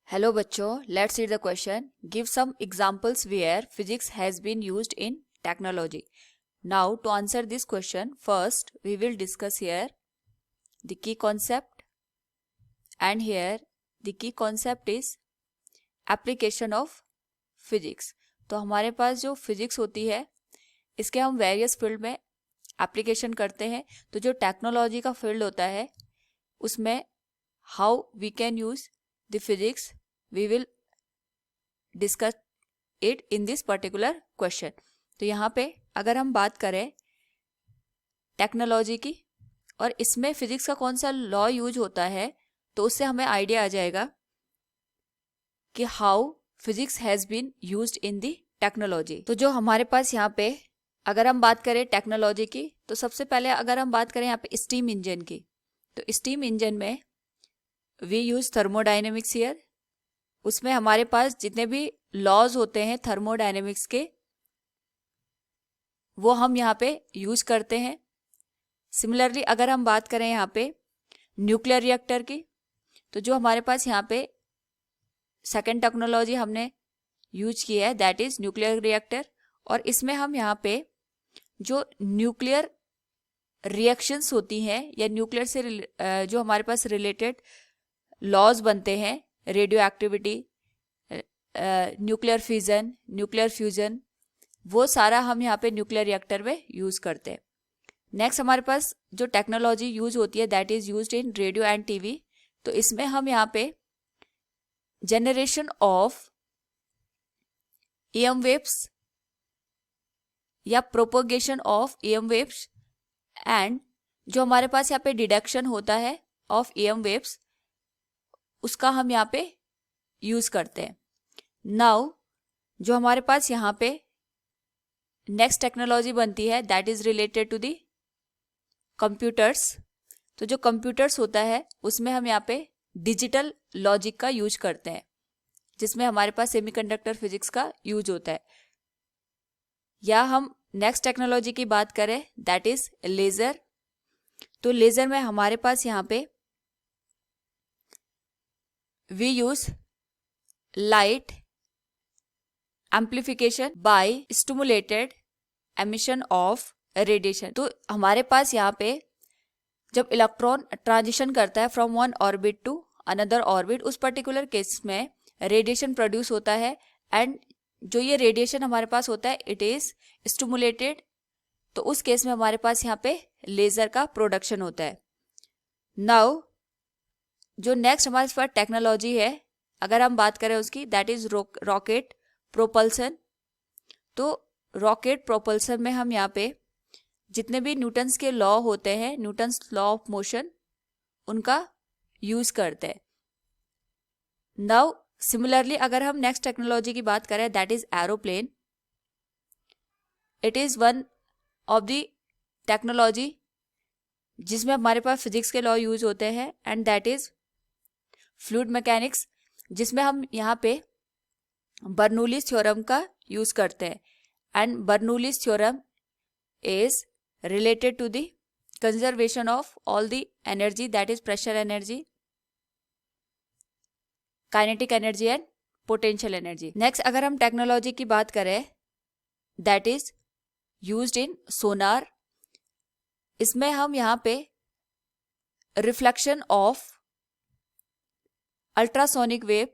Hello बच्चों, let's read the question. Give some examples where physics has been used in technology. Now to answer this question, first we will discuss here the key concept, and here the key concept is application of physics. तो हमारे पास जो physics होती है इसके हम various field में application करते हैं. तो जो टेक्नोलॉजी का फील्ड होता है उसमें how we can use the physics we will discuss it in this particular question. तो यहाँ पे अगर हम बात करें टेक्नोलॉजी की और इसमें फिजिक्स का कौन सा लॉ यूज होता है तो उससे हमें आइडिया आ जाएगा कि how physics has been used in the technology. तो जो हमारे पास यहाँ पे अगर हम बात करें टेक्नोलॉजी की तो सबसे पहले अगर हम बात करें यहाँ पे स्टीम इंजन की, तो स्टीम इंजन में वी यूज थर्मोडायनेमिक्स हियर. उसमें हमारे पास जितने भी लॉज होते हैं थर्मोडायनेमिक्स के वो हम यहाँ पे यूज करते हैं. सिमिलरली अगर हम बात करें यहाँ पे न्यूक्लियर रिएक्टर की, तो जो हमारे पास यहाँ पे सेकेंड टेक्नोलॉजी हमने यूज की है दैट इज न्यूक्लियर रिएक्टर. और इसमें हम यहाँ पे जो न्यूक्लियर रिएक्शंस होती हैं या न्यूक्लियर से जो हमारे पास रिलेटेड लॉज बनते हैं, radio activity, nuclear fission, nuclear fusion, वो सारा हम यहाँ पे न्यूक्लियर रिएक्टर में यूज करते हैं. नेक्स्ट हमारे पास जो टेक्नोलॉजी यूज होती है that is used in radio and TV. तो इसमें हम यहाँ पे जनरेशन ऑफ ईएम वेव्स या propagation of EM waves and जो हमारे पास यहाँ पे डिडक्शन होता है ऑफ ईएम वेव्स उसका हम यहाँ पे यूज करते हैं. नाउ जो हमारे पास यहाँ पे नेक्स्ट टेक्नोलॉजी बनती है that is related to the computers. तो जो कंप्यूटर्स होता है उसमें हम यहाँ पे डिजिटल लॉजिक का यूज करते हैं जिसमें हमारे पास सेमीकंडक्टर फिजिक्स का यूज होता है. या हम नेक्स्ट टेक्नोलॉजी की बात करें दैट इज लेजर. तो लेजर में हमारे पास यहाँ पे we use light amplification by stimulated emission of radiation. तो हमारे पास यहाँ पे जब इलेक्ट्रॉन ट्रांजिशन करता है from one orbit to another orbit, उस पर्टिकुलर केस में रेडिएशन प्रोड्यूस होता है एंड जो ये रेडिएशन हमारे पास होता है इट इज स्टिमुलेटेड. तो उस केस में हमारे पास यहाँ पे लेजर का प्रोडक्शन होता है. नाउ जो नेक्स्ट हमारे पास टेक्नोलॉजी है अगर हम बात करें उसकी दैट इज रॉकेट प्रोपल्सन. तो रॉकेट प्रोपल्सन में हम यहाँ पे जितने भी न्यूटन्स के लॉ होते हैं, न्यूटन्स लॉ ऑफ मोशन, उनका यूज करते हैं. नाउ सिमिलरली अगर हम नेक्स्ट टेक्नोलॉजी की बात करें that is aeroplane. It is one of the technology जिसमें हमारे पास फिजिक्स के लॉ यूज होते हैं and that is fluid mechanics, जिसमें हम यहाँ पे बर्नौलीज थ्योरम का यूज करते हैं. And Bernoulli's theorem is related to the conservation of all the energy that is pressure energy, kinetic energy and potential energy. Next अगर हम टेक्नोलॉजी की बात करें that is used in sonar. इसमें हम यहाँ पे रिफ्लेक्शन ऑफ अल्ट्रासोनिक वेव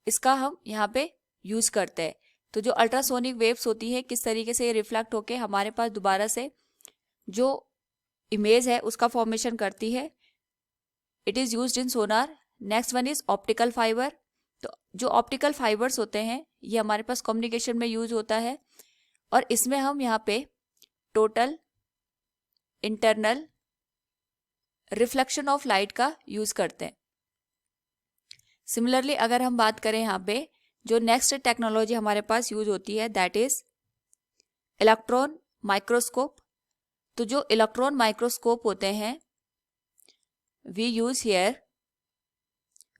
इसका हम यहाँ पे यूज करते हैं. तो जो अल्ट्रासोनिक वेव्स होती है किस तरीके से ये रिफ्लेक्ट होके हमारे पास दोबारा से जो इमेज है उसका फॉर्मेशन करती है, it is used in Sonar. Next one is optical fibre. तो जो ऑप्टिकल फाइबर्स होते हैं ये हमारे पास कम्युनिकेशन में यूज होता है और इसमें हम यहाँ पे total internal reflection of light का यूज करते हैं. सिमिलरली अगर हम बात करें यहाँ पे जो नेक्स्ट टेक्नोलॉजी हमारे पास यूज होती है दैट इज इलेक्ट्रॉन माइक्रोस्कोप. तो जो इलेक्ट्रॉन माइक्रोस्कोप होते हैं we use here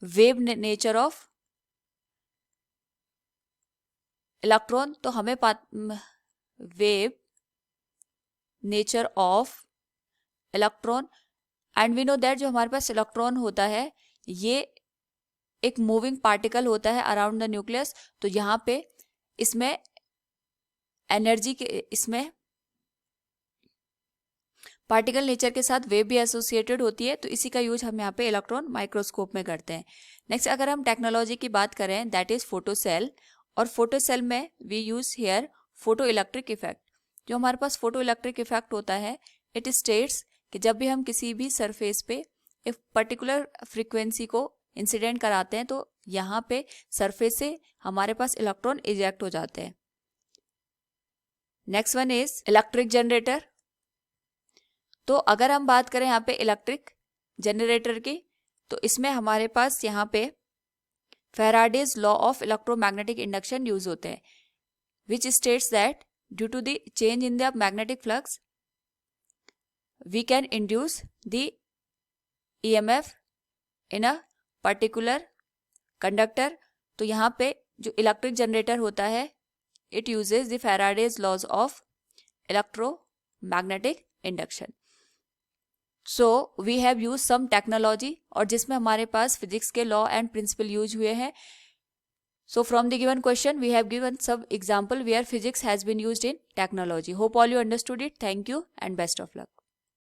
wave nature of electron. तो हमें wave nature of electron and we know that जो हमारे पास इलेक्ट्रॉन होता है ये एक मूविंग पार्टिकल होता है अराउंड द न्यूक्लियस, तो यहाँ पे इसमें एनर्जी के, इसमें पार्टिकल नेचर के साथ वेव भी एसोसिएटेड होती है, तो इसी का यूज हम यहाँ पे इलेक्ट्रॉन माइक्रोस्कोप में करते हैं। नेक्स्ट अगर हम टेक्नोलॉजी की बात करें, दैट इज फोटोसेल, और फोटोसेल में we use here photo electric effect. जो हमारे पास फोटो इलेक्ट्रिक इफेक्ट होता है, इट स्टेट्स कि जब भी हम किसी भी सरफेस पे एक पर्टिकुलर फ्रीक्वेंसी को इंसिडेंट कराते हैं, तो यहाँ पे सरफेस से हमारे पास इलेक्ट्रॉन इजेक्ट हो जाते हैं। Next one is electric generator. तो अगर हम बात करें यहाँ पे इलेक्ट्रिक जनरेटर की, तो इसमें हमारे पास यहाँ पे Faraday's law of electromagnetic induction use होते हैं, which states that due to the change in the magnetic flux we can induce the EMF in a particular conductor. तो यहाँ पे जो इलेक्ट्रिक जनरेटर होता है, it uses the Faraday's laws of electromagnetic induction. So we have use some technology, और जिसमें हमारे पास फिजिक्स के लॉ एंड प्रिंसिपल यूज हुए हैं। So from the given question we have given some example where physics has been used in technology. Hope all you understood it. Thank you and best of luck.